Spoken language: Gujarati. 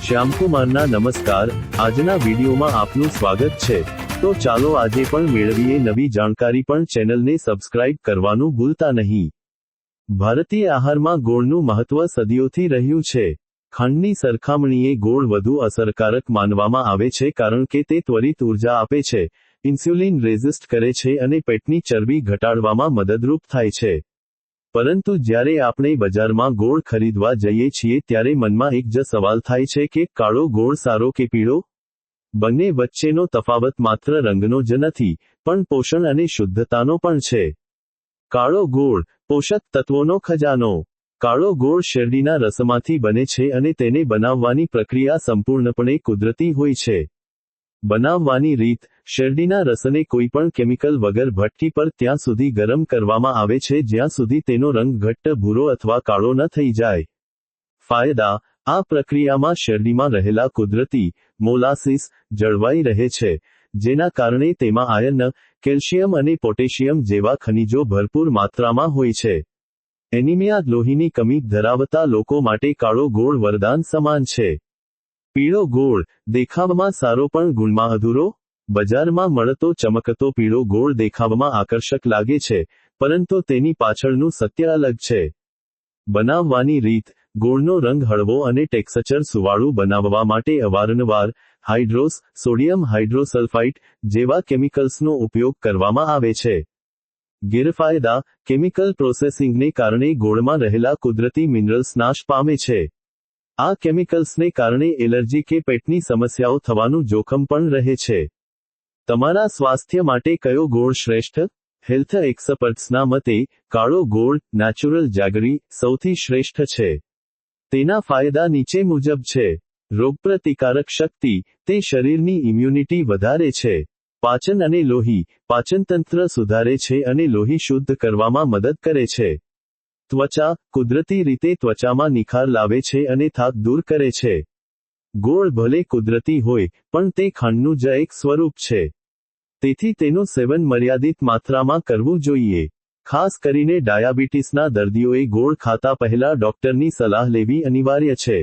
શ્યામકુમારના નમસ્કાર, આજના વિડીયોમાં આપનું સ્વાગત છે। તો ચાલો આજે પણ મેળવીએ નવી જાણકારી, પણ ચેનલને સબસ્ક્રાઇબ કરવાનું ભૂલતા નહીં। ભારતીય આહારમાં ગોળનું મહત્વ સદીઓથી રહ્યું છે। ખાંડની સરખામણીએ ગોળ વધુ અસરકારક માનવામાં આવે છે કારણ કે તે ત્વરિત ઉર્જા આપે છે, ઇન્સ્યુલિન રેઝિસ્ટ કરે છે અને પેટની ચરબી ઘટાડવામાં મદદરૂપ થાય છે। પરંતુ જ્યારે આપણે બજારમાં ગોળ ખરીદવા જઈએ છીએ ત્યારે મનમાં એક જ સવાલ થાય છે કે કાળો ગોળ સારો કે પીળો? બંને વચ્ચેનો તફાવત માત્ર રંગનો જ નથી, પણ પોષણ અને શુદ્ધતાનો પણ છે। કાળો ગોળ, પોષક તત્વોનો ખજાનો। કાળો ગોળ શેરડીના રસમાંથી બને છે અને તેને બનાવવાની પ્રક્રિયા સંપૂર્ણપણે કુદરતી હોય છે। બનાવવાની રીત: શેરડીના રસને કોઈપણ કેમિકલ વગર ભઠ્ઠી પર ત્યાં સુધી ગરમ કરવામાં આવે છે જ્યાં સુધી તેનો રંગ ઘટ્ટ ભૂરો અથવા કાળો ન થઈ જાય। ફાયદા: આ પ્રક્રિયામાં શેરડીમાં રહેલા કુદરતી મોલાસીસ જળવાઈ રહે છે, જેના કારણે તેમાં આયર્ન, કેલ્શિયમ અને પોટેશિયમ જેવા ખનિજો ભરપૂર માત્રામાં હોય છે। એનિમિયા લોહીની કમી ધરાવતા લોકો માટે કાળો ગોળ વરદાન સમાન છે। પીળો ગોળ, દેખાવમાં સારો પણ ગુણમાં અધૂરો? બજારમાં મળતો ચમકતો પીળો ગોળ દેખાવમાં આકર્ષક લાગે છે, પરંતુ તેની પાછળનું સત્ય અલગ છે। બનાવવાની રીત: ગોળનો રંગ હળવો અને ટેક્સચર સુવાળું બનાવવા માટે અવારનવાર હાઇડ્રોસ, સોડિયમ હાઇડ્રોસલ્ફાઇડ જેવા કેમિકલ્સનો ઉપયોગ કરવામાં આવે છે। ગેરફાયદા: કેમિકલ પ્રોસેસિંગને કારણે ગોળમાં રહેલા કુદરતી મિનરલ્સ નાશ પામે છે। આ કેમિકલ્સને કારણે એલર્જી કે પેટની સમસ્યાઓ થવાનું જોખમ પણ રહે છે। તમારા સ્વાસ્થ્ય માટે કયો ગોળ શ્રેષ્ઠ? હેલ્થ એક્સપર્ટ્સના મતે, કાળો ગોળ, નેચરલ જેગરી, સૌથી શ્રેષ્ઠ છે। તેના ફાયદા નીચે મુજબ છે: રોગપ્રતિકારક શક્તિ: તે શરીરની ઇમ્યુનિટી વધારે છે। પાચન અને લોહી: પાચનતંત્ર સુધારે છે અને લોહી શુદ્ધ કરવામાં મદદ કરે છે। ત્વચા: કુદરતી રીતે ત્વચામાં નિખાર લાવે છે અને થાક દૂર કરે છે। ગોળ ભલે કુદરતી હોય, પણ તે ખાંડનું જ એક સ્વરૂપ છે। તેથી તેનું સેવન મર્યાદિત માત્રામાં કરવું જોઈએ। ખાસ કરીને ડાયાબિટીસના દર્દીઓએ ગોળ ખાતા પહેલા ડોક્ટરની સલાહ લેવી અનિવાર્ય છે।